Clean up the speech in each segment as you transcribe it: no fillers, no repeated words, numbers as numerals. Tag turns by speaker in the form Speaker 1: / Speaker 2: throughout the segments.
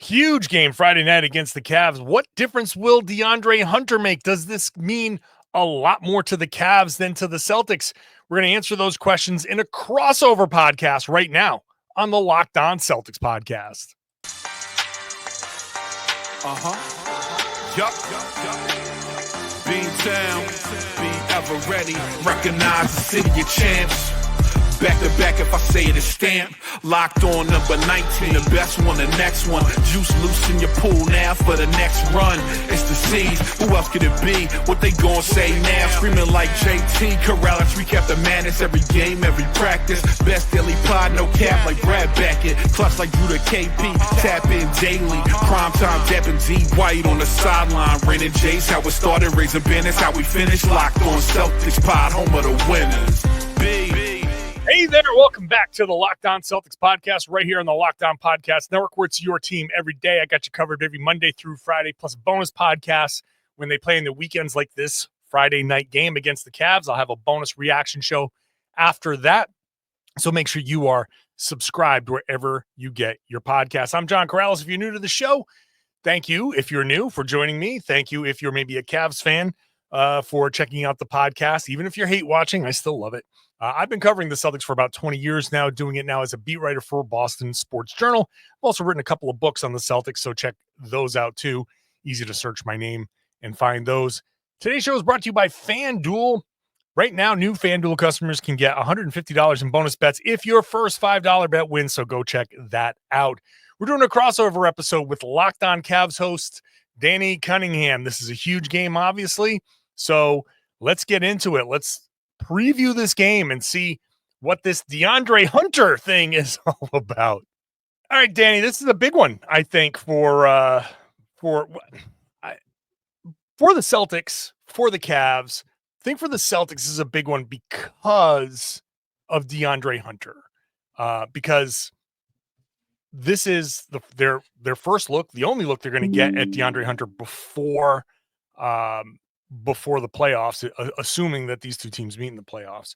Speaker 1: Huge game Friday night against the Cavs. What difference will DeAndre Hunter make? Does this mean a lot more to the Cavs than to the Celtics? We're going to answer those questions in a crossover podcast right now on the Locked On Celtics podcast.
Speaker 2: Yup. Being down, be ever ready. Recognize the city of champs. Back to back, if I say it, it's stamp. Locked on number 19, the best one, the next one. Juice loose in your pool now for the next run. It's the C's, who else could it be? What they gon' say now? Screaming like JT, Karalis, recap the madness. Every game, every practice. Best daily pod, no cap like Brad Beckett. Clutch like Drew to KP, tap in daily. Prime time, dapping D White on the sideline. Raining J's, how it started, raising banners, how we finish. Locked on Celtics pod, home of the winners.
Speaker 1: Hey there, welcome back to the Locked On Celtics podcast right here on the Locked On Podcast Network, where it's your team every day. I got you covered every Monday through Friday, plus bonus podcasts when they play in the weekends like this Friday night game against the Cavs. I'll have a bonus reaction show after that, so make sure you are subscribed wherever you get your podcasts. I'm John Karalis. If you're new to the show, thank you. If you're new, for joining me. Thank you if you're maybe a Cavs fan for checking out the podcast. Even if you're hate watching, I still love it. I've been covering the Celtics for about 20 years now, doing it now as a beat writer for Boston Sports Journal. I've also written a couple of books on the Celtics, so check those out too. Easy to search my name and find those. Today's show is brought to you by FanDuel. Right now, new FanDuel customers can get $150 in bonus bets if your first $5 bet wins, so go check that out. We're doing a crossover episode with Locked On Cavs host Danny Cunningham. This is a huge game, obviously, so let's get into it. Let's preview this game and see what this DeAndre Hunter thing is all about. All right, Danny, this is a big one, I think, for the Celtics, for the Cavs. I think for the Celtics, this is a big one because of DeAndre Hunter, because this is their first look, the only look they're going to get at DeAndre Hunter before the playoffs, assuming that these two teams meet in the playoffs.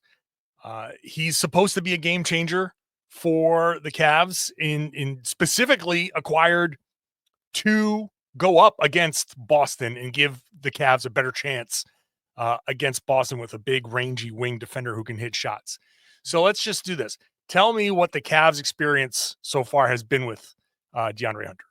Speaker 1: He's supposed to be a game changer for the Cavs, in specifically acquired to go up against Boston and give the Cavs a better chance against Boston with a big rangy wing defender who can hit shots. So let's just do this. Tell me what the Cavs experience so far has been with DeAndre Hunter.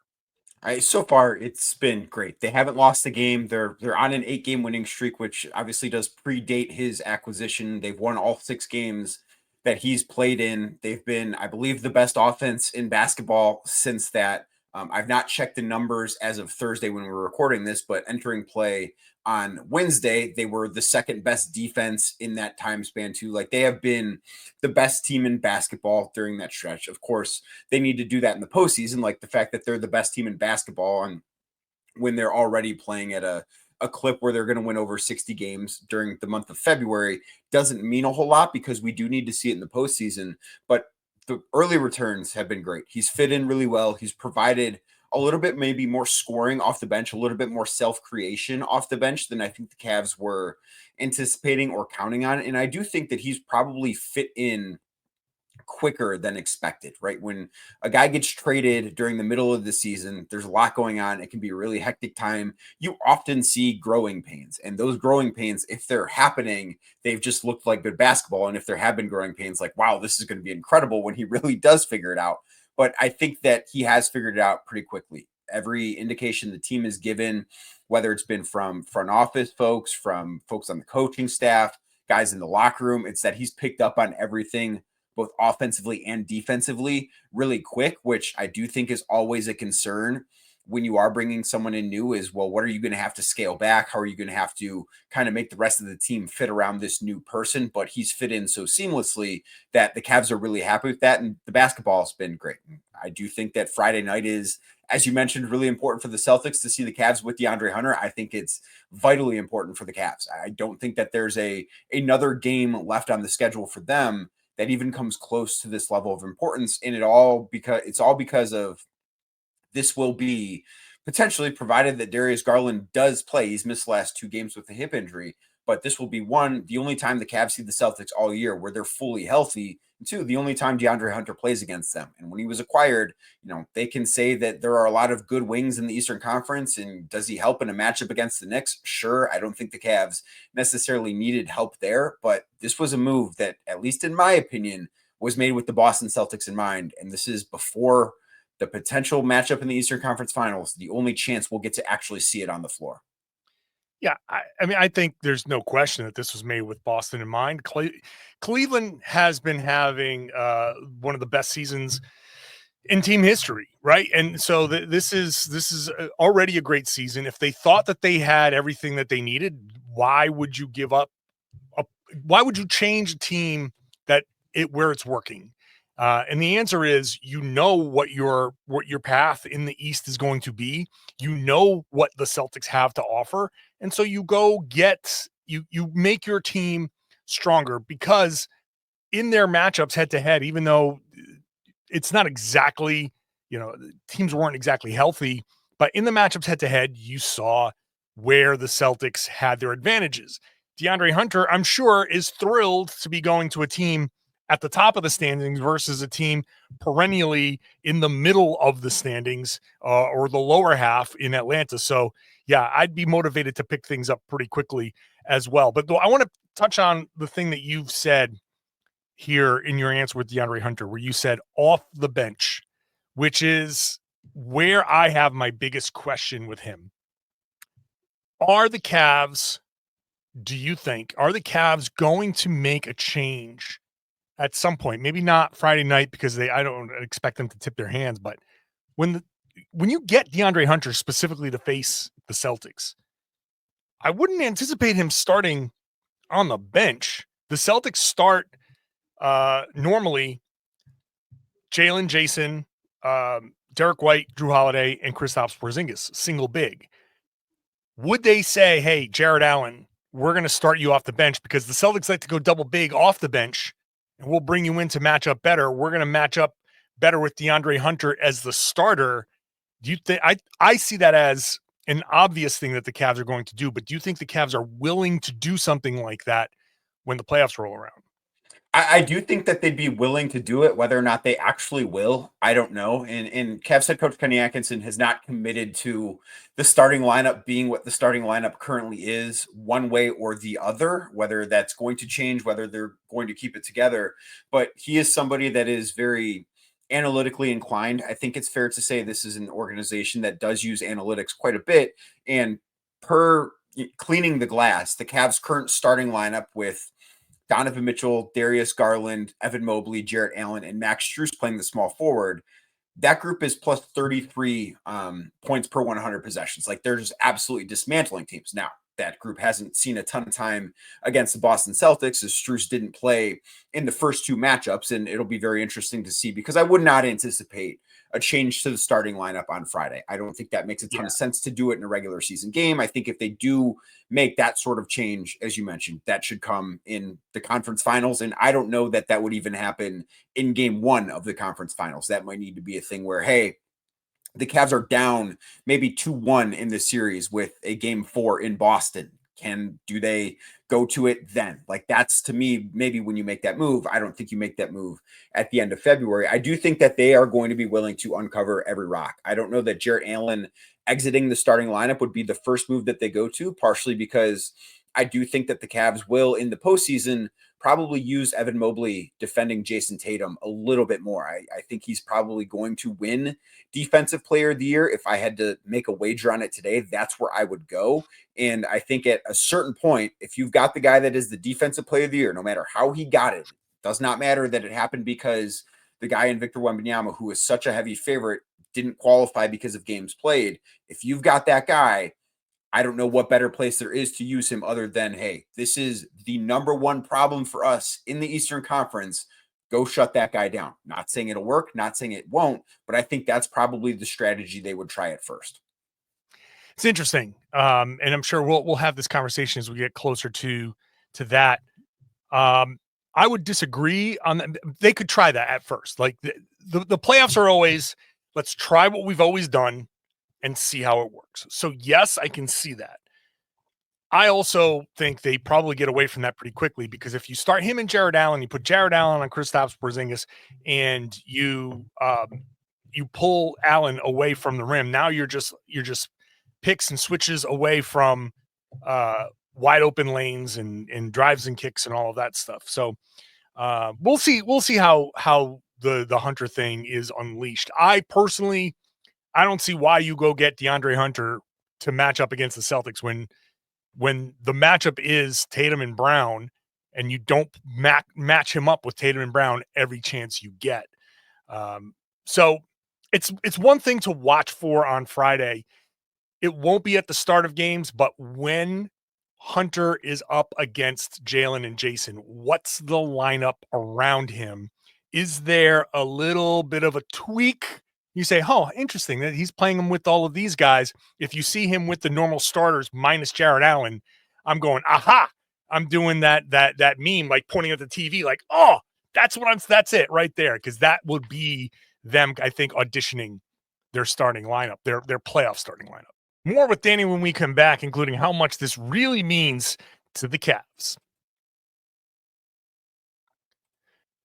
Speaker 3: So far, it's been great. They haven't lost a game. They're on an 8-game winning streak, which obviously does predate his acquisition. They've won all 6 games that he's played in. They've been, I believe, the best offense in basketball since that. I've not checked the numbers as of Thursday when we were recording this, but entering play on Wednesday, they were the second best defense in that time span too. Like, they have been the best team in basketball during that stretch. Of course, they need to do that in the postseason. Like, the fact that they're the best team in basketball and when they're already playing at a clip where they're going to win over 60 games during the month of February doesn't mean a whole lot, because we do need to see it in the postseason. But the early returns have been great. He's fit in really well. He's provided a little bit maybe more scoring off the bench, a little bit more self-creation off the bench than I think the Cavs were anticipating or counting on. And I do think that he's probably fit in quicker than expected, right? When a guy gets traded during the middle of the season, there's a lot going on. It can be a really hectic time. You often see growing pains, and those growing pains, if they're happening, they've just looked like good basketball. And if there have been growing pains, like, wow, this is going to be incredible when he really does figure it out. But I think that he has figured it out pretty quickly. Every indication the team is given, whether it's been from front office folks, from folks on the coaching staff, guys in the locker room, it's that he's picked up on everything, both offensively and defensively, really quick, which I do think is always a concern when you are bringing someone in new is, well, what are you going to have to scale back? How are you going to have to kind of make the rest of the team fit around this new person? But he's fit in so seamlessly that the Cavs are really happy with that. And the basketball has been great. I do think that Friday night is, as you mentioned, really important for the Celtics to see the Cavs with DeAndre Hunter. I think it's vitally important for the Cavs. I don't think that there's another game left on the schedule for them that even comes close to this level of importance. And it's all because of this will be potentially, provided that Darius Garland does play. He's missed the last 2 games with a hip injury, but this will be the only time the Cavs see the Celtics all year where they're fully healthy And two, the only time DeAndre Hunter plays against them. And when he was acquired, they can say that there are a lot of good wings in the Eastern Conference. And does he help in a matchup against the Knicks? Sure. I don't think the Cavs necessarily needed help there, but this was a move that, at least in my opinion, was made with the Boston Celtics in mind. And this is before the potential matchup in the Eastern Conference Finals, the only chance we'll get to actually see it on the floor.
Speaker 1: Yeah, I mean, I think there's no question that this was made with Boston in mind. Cleveland has been having one of the best seasons in team history, right? And so this is already a great season. If they thought that they had everything that they needed, why would you give up? Why would you change a team where it's working? And the answer is, what your path in the East is going to be. You know what the Celtics have to offer. And so you go you make your team stronger, because in their matchups head to head, even though it's not exactly, teams weren't exactly healthy, but in the matchups head to head, you saw where the Celtics had their advantages. DeAndre Hunter, I'm sure, is thrilled to be going to a team at the top of the standings versus a team perennially in the middle of the standings or the lower half in Atlanta. So, yeah, I'd be motivated to pick things up pretty quickly as well. But I want to touch on the thing that you've said here in your answer with DeAndre Hunter, where you said off the bench, which is where I have my biggest question with him. Do you think the Cavs going to make a change at some point? Maybe not Friday night, because I don't expect them to tip their hands, but when you get DeAndre Hunter specifically to face the Celtics, I wouldn't anticipate him starting on the bench. The Celtics start normally Jaylen, Jayson, Derek White, Drew Holiday, and Kristaps Porzingis, single big. Would they say, hey, Jared Allen, we're going to start you off the bench because the Celtics like to go double big off the bench, and we'll bring you in to match up better. We're going to match up better with DeAndre Hunter as the starter. Do you think I see that as an obvious thing that the Cavs are going to do, but do you think the Cavs are willing to do something like that when the playoffs roll around?
Speaker 3: I do think that they'd be willing to do it. Whether or not they actually will, I don't know. And Cavs head coach Kenny Atkinson has not committed to the starting lineup being what the starting lineup currently is, one way or the other, whether that's going to change, whether they're going to keep it together. But he is somebody that is very analytically inclined. I think it's fair to say this is an organization that does use analytics quite a bit. And per cleaning the glass, the Cavs' current starting lineup with Donovan Mitchell, Darius Garland, Evan Mobley, Jarrett Allen, and Max Strus playing the small forward, that group is plus 33 points per 100 possessions. Like, they're just absolutely dismantling teams. Now, that group hasn't seen a ton of time against the Boston Celtics, as Strus didn't play in the first two matchups, and it'll be very interesting to see, because I would not anticipate a change to the starting lineup on Friday. I don't think that makes a ton of sense to do it in a regular season game. I think if they do make that sort of change, as you mentioned, that should come in the conference finals. And I don't know that would even happen in game one of the conference finals. That might need to be a thing where, hey, the Cavs are down maybe 2-1 in the series with a game 4 in Boston. Do they go to it then? Like, that's, to me, maybe when you make that move. I don't think you make that move at the end of February. I do think that they are going to be willing to uncover every rock. I don't know that Jarrett Allen exiting the starting lineup would be the first move that they go to, partially because I do think that the Cavs will, in the postseason, probably use Evan Mobley defending Jayson Tatum a little bit more. I think he's probably going to win Defensive Player of the Year. If I had to make a wager on it today, that's where I would go. And I think at a certain point, if you've got the guy that is the Defensive Player of the Year, no matter how he got it, does not matter that it happened because the guy in Victor Wembanyama, who is such a heavy favorite, didn't qualify because of games played. If you've got that guy, I don't know what better place there is to use him other than, hey, this is the number one problem for us in the Eastern Conference. Go shut that guy down. Not saying it'll work, not saying it won't, but I think that's probably the strategy they would try at first.
Speaker 1: It's interesting. And I'm sure we'll have this conversation as we get closer to that. I would disagree on that. They could try that at first. Like, the playoffs are always, let's try what we've always done and see how it works. So yes, I can see that. I also think they probably get away from that pretty quickly, because if you start him and Jared Allen, you put Jared Allen on Kristaps Porzingis, and you pull Allen away from the rim. Now you're just picks and switches away from wide open lanes and drives and kicks and all of that stuff. So we'll see how the Hunter thing is unleashed. I don't see why you go get DeAndre Hunter to match up against the Celtics when the matchup is Tatum and Brown, and you don't match him up with Tatum and Brown every chance you get. So it's one thing to watch for on Friday. It won't be at the start of games, but when Hunter is up against Jaylen and Jayson, what's the lineup around him? Is there a little bit of a tweak? You say, oh, interesting that he's playing him with all of these guys. If you see him with the normal starters minus Jared Allen, I'm going, aha, I'm doing that meme, like pointing at the TV, like, oh, that's it right there. Because that would be them, I think, auditioning their starting lineup, their playoff starting lineup. More with Danny when we come back, including how much this really means to the Cavs.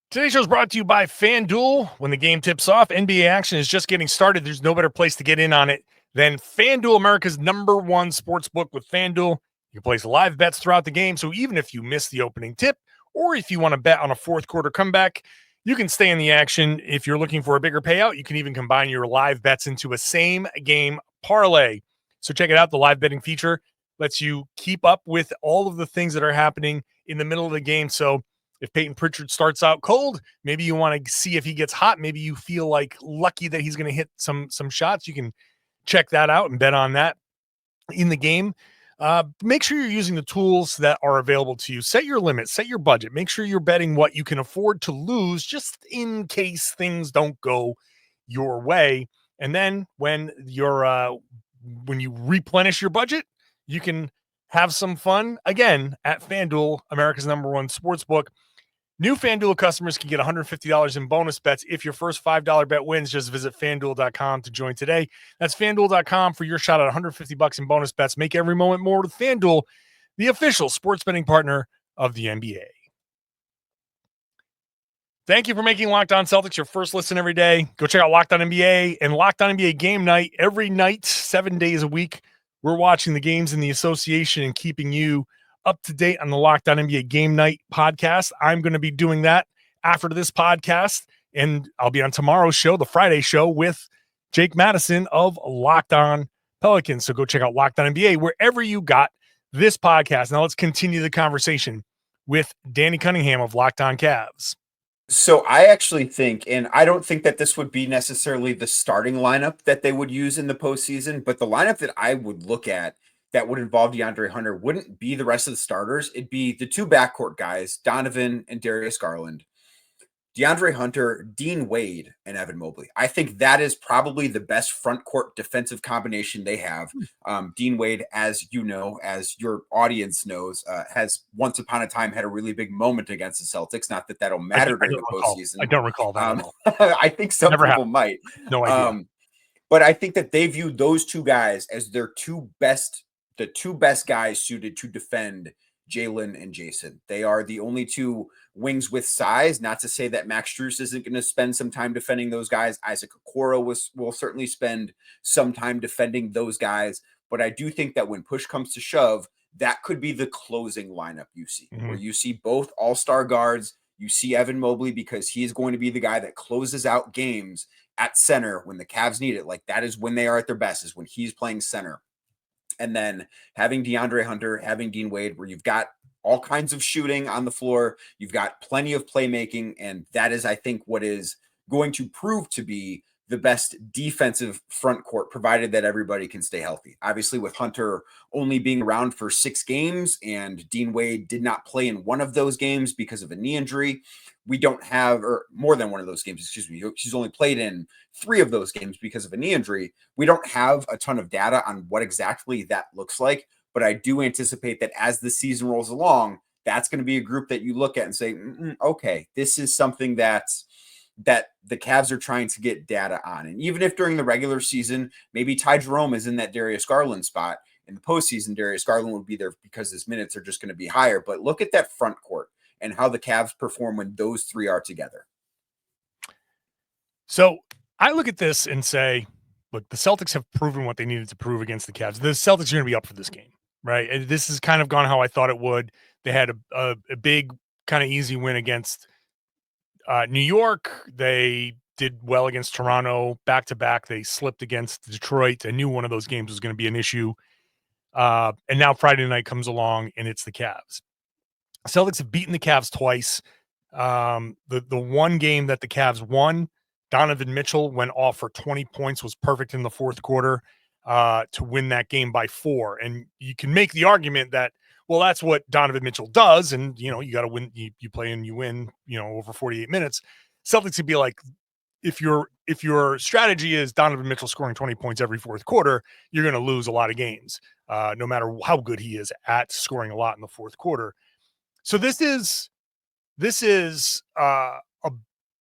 Speaker 1: Today's show is brought to you by FanDuel. When the game tips off, NBA action is just getting started. There's no better place to get in on it than FanDuel, America's #1 sports book. With FanDuel, you can place live bets throughout the game, so even if you miss the opening tip, or if you want to bet on a fourth quarter comeback, you can stay in the action. If you're looking for a bigger payout, you can even combine your live bets into a same-game parlay. So check it out. The live betting feature lets you keep up with all of the things that are happening in the middle of the game. So if Payton Pritchard starts out cold, maybe you want to see if he gets hot. Maybe you feel like lucky that he's going to hit some shots. You can check that out and bet on that in the game. Make sure you're using the tools that are available to you. Set your limit, set your budget. Make sure you're betting what you can afford to lose, just in case things don't go your way. And then when you replenish your budget, you can have some fun again at FanDuel, America's #1 sportsbook. New FanDuel customers can get $150 in bonus bets if your first $5 bet wins. Just visit FanDuel.com to join today. That's FanDuel.com for your shot at $150 in bonus bets. Make every moment more with FanDuel, the official sports betting partner of the NBA. Thank you for making Locked On Celtics your first listen every day. Go check out Locked On NBA and Locked On NBA Game Night every night, 7 days a week. We're watching the games in the association and keeping you up to date on the Locked On NBA Game Night podcast. I'm going to be doing that after this podcast, and I'll be on tomorrow's show, the Friday show, with Jake Madison of Locked On Pelicans. So go check out Locked On NBA wherever you got this podcast. Now let's continue the conversation with Danny Cunningham of Locked On Cavs.
Speaker 3: So I actually think, and I don't think that this would be necessarily the starting lineup that they would use in the postseason, but the lineup that I would look at that would involve DeAndre Hunter wouldn't be the rest of the starters. It'd be the two backcourt guys, Donovan and Darius Garland, DeAndre Hunter, Dean Wade, and Evan Mobley. I think that is probably the best front court defensive combination they have. Dean Wade, as you know, as your audience knows, has once upon a time had a really big moment against the Celtics. Not that that'll matter during the postseason.
Speaker 1: I don't recall that.
Speaker 3: I think some people might.
Speaker 1: No idea.
Speaker 3: But I think that they view those two guys as the two best guys suited to defend Jaylen and Jayson. They are the only two wings with size. Not to say that Max Strus isn't going to spend some time defending those guys. Isaac Okoro will certainly spend some time defending those guys. But I do think that when push comes to shove, that could be the closing lineup you see, where you see both all-star guards. You see Evan Mobley because he's going to be the guy that closes out games at center when the Cavs need it. Like, that is when they are at their best, is when he's playing center. And then having DeAndre Hunter, having Dean Wade, where you've got all kinds of shooting on the floor, you've got plenty of playmaking, and that is, I think, what is going to prove to be the best defensive front court, provided that everybody can stay healthy. Obviously, with Hunter only being around for 6 games and Dean Wade did not play in one of those games because of a knee injury, we don't have, or more than one of those games, excuse me, she's only played in 3 of those games because of a knee injury. We don't have a ton of data on what exactly that looks like, but I do anticipate that as the season rolls along, that's going to be a group that you look at and say, okay, this is something that the Cavs are trying to get data on. And even if during the regular season, maybe Ty Jerome is in that Darius Garland spot, in the postseason, Darius Garland would be there because his minutes are just going to be higher. But look at that front court and how the Cavs perform when those three are together.
Speaker 1: So I look at this and say, look, the Celtics have proven what they needed to prove against the Cavs. The Celtics are going to be up for this game, right? And this has kind of gone how I thought it would. They had a big kind of easy win against New York. They did well against Toronto back-to-back. They slipped against Detroit. I knew one of those games was going to be an issue. And now Friday night comes along, and it's the Cavs. Celtics have beaten the Cavs twice. The one game that the Cavs won, Donovan Mitchell went off for 20 points, was perfect in the fourth quarter to win that game by 4. And you can make the argument that, well, that's what Donovan Mitchell does. And, you got to win. You play and you win, over 48 minutes. Celtics would be like, if your strategy is Donovan Mitchell scoring 20 points every fourth quarter, you're going to lose a lot of games, no matter how good he is at scoring a lot in the fourth quarter. So this is a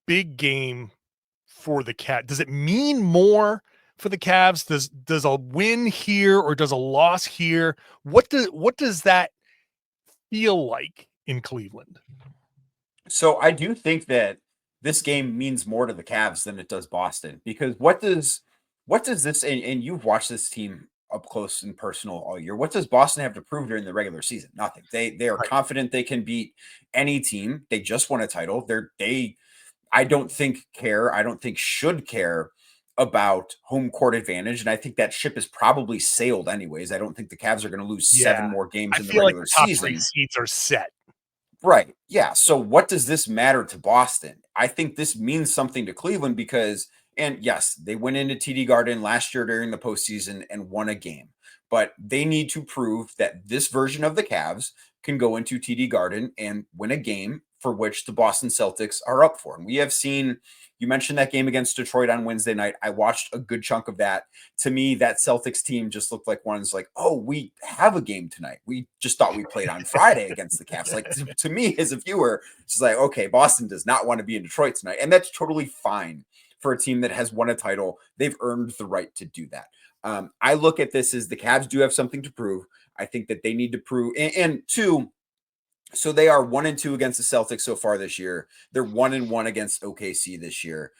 Speaker 1: big game for the Cavs. Does it mean more for the Cavs? Does a win here or does a loss here? What does that feel like in Cleveland?
Speaker 3: So I do think that this game means more to the Cavs than it does Boston, because what does this, and you've watched this team up close and personal all year, what does Boston have to prove during the regular season? Nothing. They are confident they can beat any team. They just won a title. I don't think should care about home court advantage. And I think that ship is probably sailed anyways. I don't think the Cavs are going to lose 7 more games in the regular season.
Speaker 1: Top 3 seeds are set.
Speaker 3: Right. Yeah. So what does this matter to Boston? I think this means something to Cleveland because, and yes, they went into TD Garden last year during the postseason and won a game, but they need to prove that this version of the Cavs can go into TD Garden and win a game for which the Boston Celtics are up for. And we have seen, you mentioned that game against Detroit on Wednesday night. I watched a good chunk of that. To me, that Celtics team just looked like one's like, oh, we have a game tonight. We just thought we played on Friday against the Cavs. Like to me as a viewer, it's just like, okay, Boston does not want to be in Detroit tonight. And that's totally fine for a team that has won a title. They've earned the right to do that. I look at this as the Cavs do have something to prove. I think that they need to prove, and two, so they are 1-2 against the Celtics so far this year. They're 1-1 against OKC this year.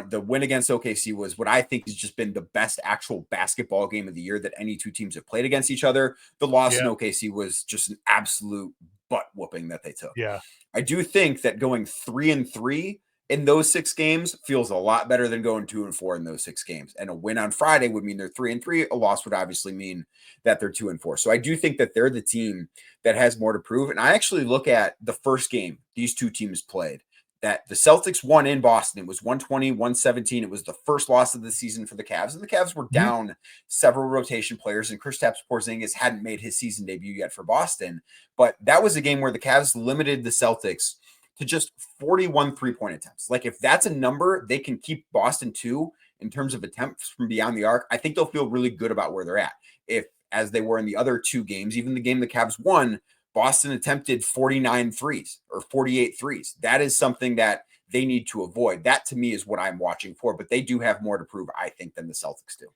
Speaker 3: The win against OKC was what I think has just been the best actual basketball game of the year that any two teams have played against each other. The loss in OKC was just an absolute butt whooping that they took.
Speaker 1: Yeah.
Speaker 3: I do think that going 3-3 in those 6 games feels a lot better than going 2-4 in those 6 games. And a win on Friday would mean they're 3-3. A loss would obviously mean that they're 2-4. So I do think that they're the team that has more to prove. And I actually look at the first game these two teams played, that the Celtics won in Boston. It was 120-117. It was the first loss of the season for the Cavs. And the Cavs were down several rotation players, and Kristaps Porzingis hadn't made his season debut yet for Boston. But that was a game where the Cavs limited the Celtics to just 41 3-point attempts. Like if that's a number they can keep Boston to in terms of attempts from beyond the arc, I think they'll feel really good about where they're at. If, as they were in the other 2 games, even the game the Cavs won, Boston attempted 49 threes or 48 threes. That is something that they need to avoid. That to me is what I'm watching for, but they do have more to prove, I think, than the Celtics do.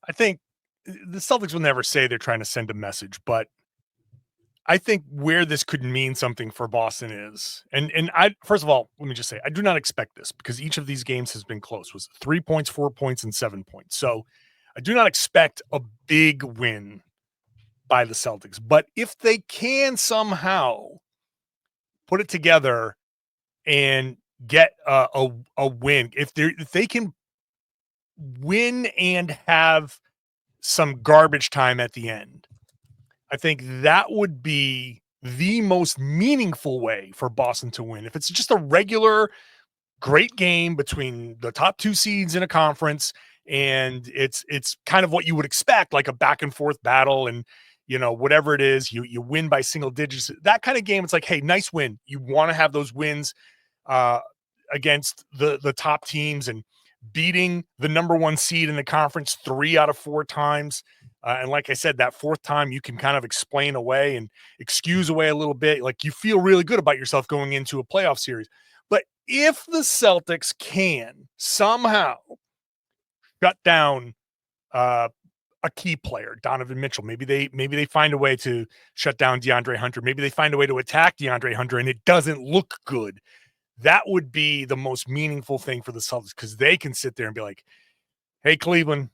Speaker 1: I think the Celtics will never say they're trying to send a message, but I think where this could mean something for Boston is, and I, first of all, let me just say, I do not expect this because each of these games has been close. It was 3 points, 4 points, and 7 points. So I do not expect a big win by the Celtics, but if they can somehow put it together and get a win, if they can win and have some garbage time at the end, I think that would be the most meaningful way for Boston to win. If it's just a regular great game between the top 2 seeds in a conference and it's kind of what you would expect, like a back and forth battle, and whatever it is, you win by single digits, that kind of game, it's like, hey, nice win. You want to have those wins against the top teams and beating the number 1 seed in the conference 3 out of 4 times. And like I said, that 4th time you can kind of explain away and excuse away a little bit. Like you feel really good about yourself going into a playoff series. But if the Celtics can somehow shut down a key player, Donovan Mitchell. Maybe they find a way to shut down DeAndre Hunter. Maybe they find a way to attack DeAndre Hunter and it doesn't look good. That would be the most meaningful thing for the Celtics because they can sit there and be like, hey, Cleveland,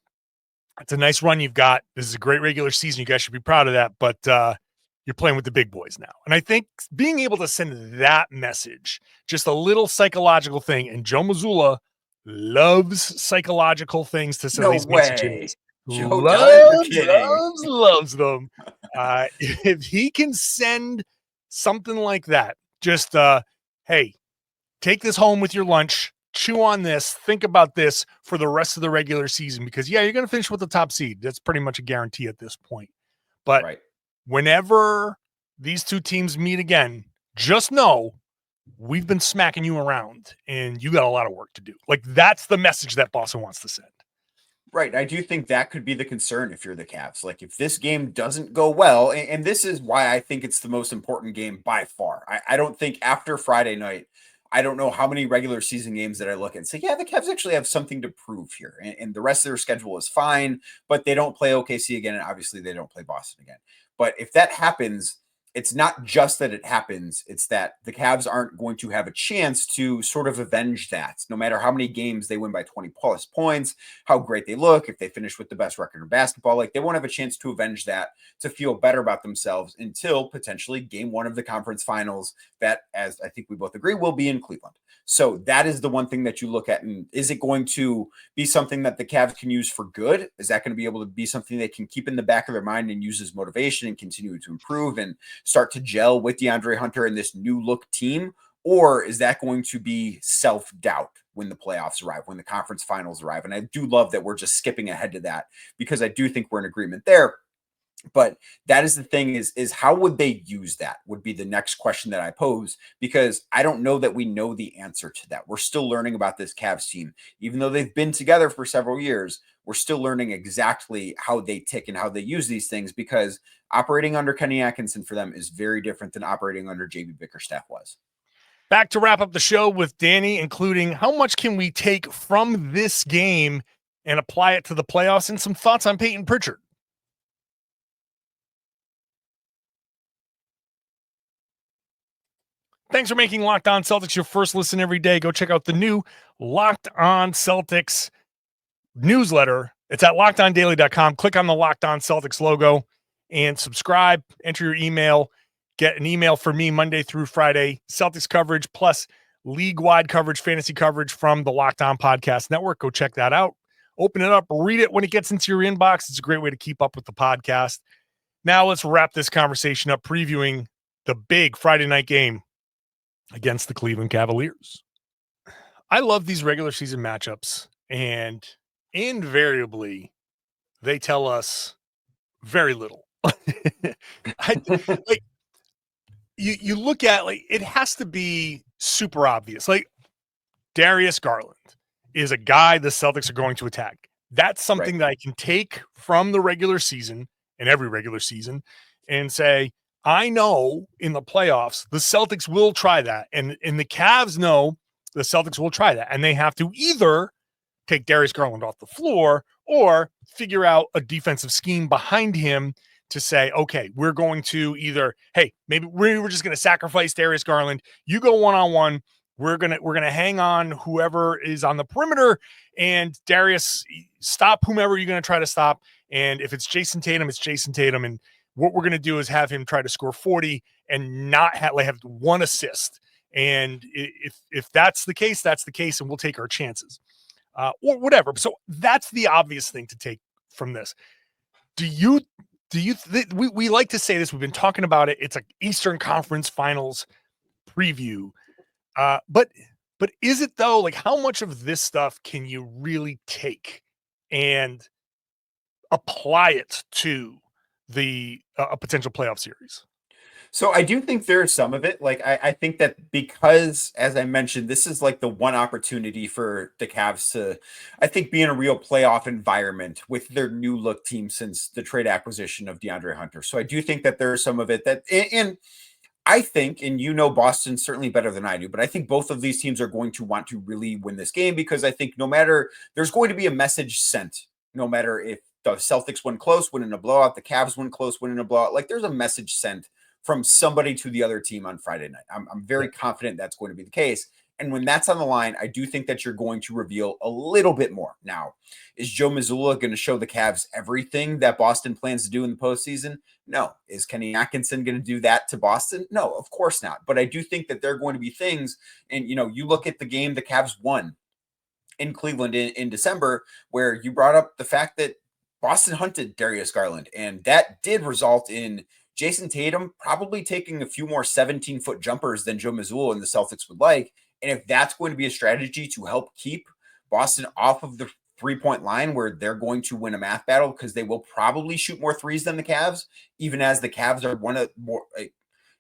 Speaker 1: it's a nice run you've got. This is a great regular season. You guys should be proud of that, but you're playing with the big boys now. And I think being able to send that message, just a little psychological thing, and Joe Mazzulla loves psychological things to send these messages.
Speaker 3: Joe
Speaker 1: Loves them. If he can send something like that, just hey, take this home with your lunch, chew on this, think about this for the rest of the regular season, because you're going to finish with the top seed. That's pretty much a guarantee at this point. But whenever these two teams meet again, just know we've been smacking you around and you got a lot of work to do. Like, that's the message that Boston wants to send.
Speaker 3: Right. I do think that could be the concern if you're the Cavs. Like, if this game doesn't go well, and this is why I think it's the most important game by far. I don't think after Friday night, I don't know how many regular season games that I look at and say, the Cavs actually have something to prove here. And the rest of their schedule is fine, but they don't play OKC again. And obviously they don't play Boston again. But if that happens, it's not just that it happens. It's that the Cavs aren't going to have a chance to sort of avenge that. No matter how many games they win by 20 plus points, how great they look, if they finish with the best record in basketball, like, they won't have a chance to avenge that, to feel better about themselves until potentially game one of the conference finals that, as I think we both agree, will be in Cleveland. So that is the one thing that you look at. And is it going to be something that the Cavs can use for good? Is that going to be able to be something they can keep in the back of their mind and use as motivation and continue to improve and start to gel with DeAndre Hunter and this new look team? Or is that going to be self-doubt when the playoffs arrive, when the conference finals arrive? And I do love that we're just skipping ahead to that, because I do think we're in agreement there. But that is the thing, is how would they use that would be the next question that I pose, because I don't know that we know the answer to that. We're still learning about this Cavs team. Even though they've been together for several years, we're still learning exactly how they tick and how they use these things, because operating under Kenny Atkinson for them is very different than operating under JB Bickerstaff was.
Speaker 1: Back to wrap up the show with Danny, including how much can we take from this game and apply it to the playoffs, and some thoughts on Payton Pritchard. Thanks for making Locked On Celtics your first listen every day. Go check out the new Locked On Celtics newsletter. It's at lockedondaily.com. Click on the Locked On Celtics logo and subscribe. Enter your email. Get an email from me Monday through Friday. Celtics coverage plus league-wide coverage, fantasy coverage from the Locked On Podcast Network. Go check that out. Open it up. Read it when it gets into your inbox. It's a great way to keep up with the podcast. Now let's wrap this conversation up previewing the big Friday night game against the Cleveland Cavaliers. I love these regular season matchups, and invariably they tell us very little. You look at, like, it has to be super obvious. Like, Darius Garland is a guy the Celtics are going to attack. That's something that I can take from the regular season and every regular season and say, I know in the playoffs, the Celtics will try that. And the Cavs know the Celtics will try that. And they have to either take Darius Garland off the floor or figure out a defensive scheme behind him to say, okay, we're going to either, hey, maybe we're just going to sacrifice Darius Garland. You go one-on-one. We're gonna hang on whoever is on the perimeter, and Darius, stop whomever you're going to try to stop. And if it's Jayson Tatum, it's Jayson Tatum. And what we're going to do is have him try to score 40 and not have one assist. And if that's the case, that's the case, and we'll take our chances, or whatever. So that's the obvious thing to take from this. We like to say this. We've been talking about it. It's an Eastern Conference Finals preview. But is it though? Like, how much of this stuff can you really take and apply it to the a potential playoff series?
Speaker 3: So I do think there's some of it. Like, I think that because, as I mentioned, this is like the one opportunity for the Cavs to, I think, be in a real playoff environment with their new look team since the trade acquisition of DeAndre Hunter. So I do think that there's some of it that, and I think, and you know Boston certainly better than I do, but I think both of these teams are going to want to really win this game, because I think no matter, there's going to be a message sent, no matter if the Celtics win close, win in a blowout. The Cavs win close, win in a blowout. Like there's a message sent from somebody to the other team on Friday night. I'm very confident that's going to be the case. And when that's on the line, I do think that you're going to reveal a little bit more. Now, is Joe Mazzulla going to show the Cavs everything that Boston plans to do in the postseason? No. Is Kenny Atkinson going to do that to Boston? No, of course not. But I do think that there are going to be things. And, you look at the game the Cavs won in Cleveland in December, where you brought up the fact that Boston hunted Darius Garland. And that did result in Jayson Tatum probably taking a few more 17-foot jumpers than Joe Mazzulla and the Celtics would like. And if that's going to be a strategy to help keep Boston off of the three-point line where they're going to win a math battle, because they will probably shoot more threes than the Cavs, even as the Cavs are one of more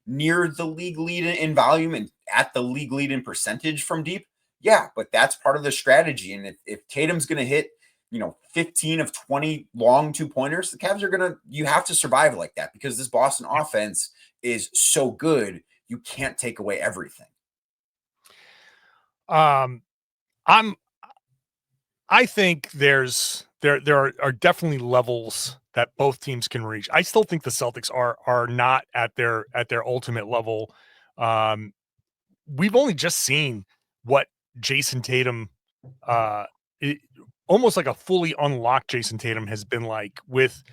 Speaker 3: near the league lead in volume and at the league lead in percentage from deep. Yeah, but that's part of the strategy. And if Tatum's going to hit, 15 of 20 long 2-pointers, the Cavs are you have to survive like that, because this Boston offense is so good. You can't take away everything.
Speaker 1: I think there are definitely levels that both teams can reach. I still think the Celtics are not at their ultimate level. We've only just seen what Jayson Tatum, almost like a fully unlocked Jayson Tatum has been like with,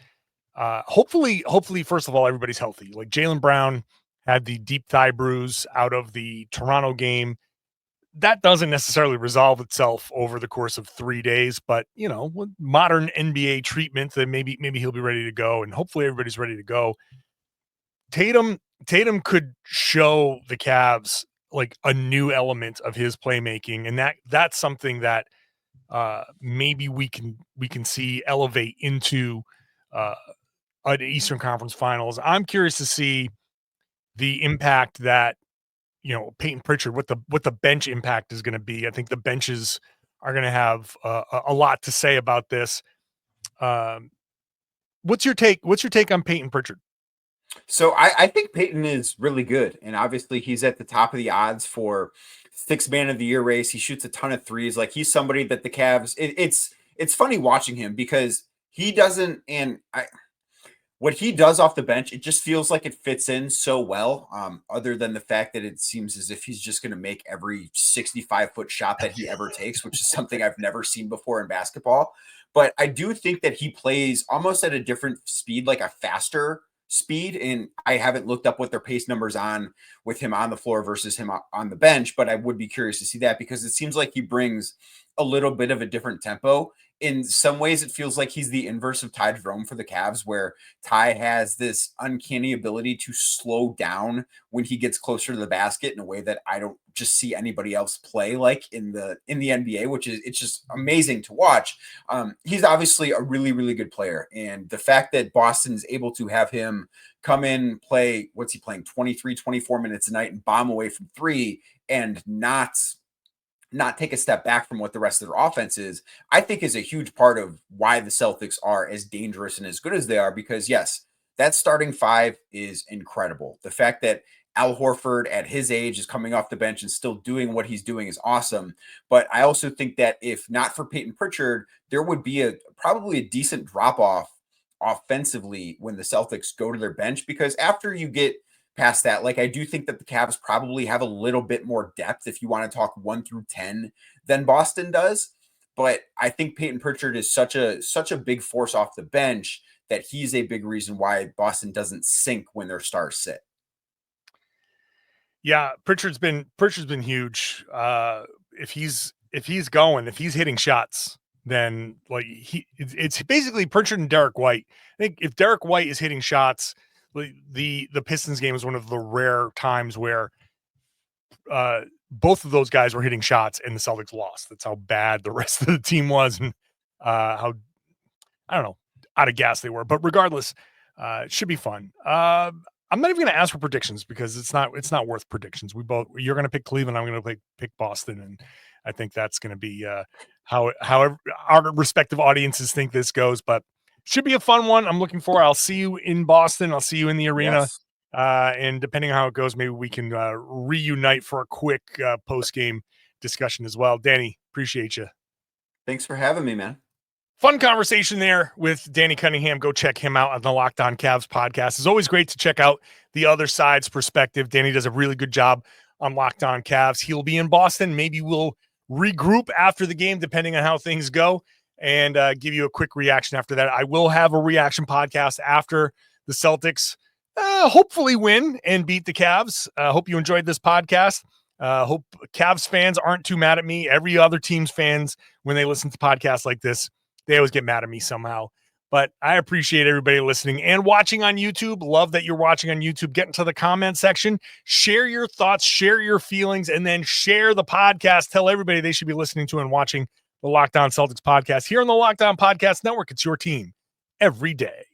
Speaker 1: hopefully, first of all, everybody's healthy. Like Jaylen Brown had the deep thigh bruise out of the Toronto game. That doesn't necessarily resolve itself over the course of 3 days, but with modern NBA treatment, then maybe he'll be ready to go, and hopefully everybody's ready to go. Tatum could show the Cavs like a new element of his playmaking, and that's something that maybe we can see elevate into an Eastern Conference Finals. I'm curious to see the impact that Payton Pritchard, what the bench impact is going to be. I think the benches are going to have a lot to say about this. What's your take on Payton Pritchard?
Speaker 3: So I think Payton is really good, and obviously he's at the top of the odds for sixth man of the year race. He shoots a ton of threes. Like he's somebody that the Cavs. It's funny watching him because he doesn't, what he does off the bench, it just feels like it fits in so well. Other than the fact that it seems as if he's just going to make every 65-foot shot that he ever takes, which is something I've never seen before in basketball. But I do think that he plays almost at a different speed, like a faster speed. And I haven't looked up what their pace numbers on with him on the floor versus him on the bench, but I would be curious to see that because it seems like he brings a little bit of a different tempo. In some ways, it feels like he's the inverse of Ty Jerome for the Cavs, where Ty has this uncanny ability to slow down when he gets closer to the basket in a way that I don't just see anybody else play like in the NBA, which is, it's just amazing to watch. He's obviously a really, really good player. And the fact that Boston is able to have him come in, play, what's he playing, 23, 24 minutes a night and bomb away from three and not take a step back from what the rest of their offense is, I think is a huge part of why the Celtics are as dangerous and as good as they are, because yes, that starting five is incredible. The fact that Al Horford at his age is coming off the bench and still doing what he's doing is awesome. But I also think that if not for Payton Pritchard, there would be probably a decent drop off offensively when the Celtics go to their bench, because after you get past that, like I do think that the Cavs probably have a little bit more depth if you want to talk 1 through 10 than Boston does. But I think Payton Pritchard is such a big force off the bench that he's a big reason why Boston doesn't sink when their stars sit.
Speaker 1: Yeah, Pritchard's been huge. If he's hitting shots, then like it's basically Pritchard and Derek White. I think if Derek White is hitting shots, the Pistons game is one of the rare times where both of those guys were hitting shots and the Celtics lost. That's how bad the rest of the team was, and how, I don't know, out of gas they were. But regardless, it should be fun. I'm not even going to ask for predictions because it's not worth predictions. You're going to pick Cleveland, I'm going to pick Boston, and I think that's going to be how our respective audiences think this goes. But should be a fun one. I'm looking forward. I'll see you in Boston. I'll see you in the arena.
Speaker 3: Yes.
Speaker 1: And depending on how it goes, maybe we can reunite for a quick post-game discussion as well. Danny, appreciate you.
Speaker 3: Thanks for having me, man.
Speaker 1: Fun conversation there with Danny Cunningham. Go check him out on the Locked On Cavs podcast. It's always great to check out the other side's perspective. Danny does a really good job on Locked On Cavs. He'll be in Boston. Maybe we'll regroup after the game, depending on how things go, and give you a quick reaction after that. I will have a reaction podcast after the Celtics hopefully win and beat the Cavs. Hope you enjoyed this podcast. Hope Cavs fans aren't too mad at me. Every other team's fans, when they listen to podcasts like this, they always get mad at me somehow. But I appreciate everybody listening and watching on YouTube. Love that you're watching on YouTube. Get into the comment section. Share your thoughts, share your feelings, and then share the podcast. Tell everybody they should be listening to and watching the Locked On Celtics podcast here on the Locked On Podcast Network. It's your team every day.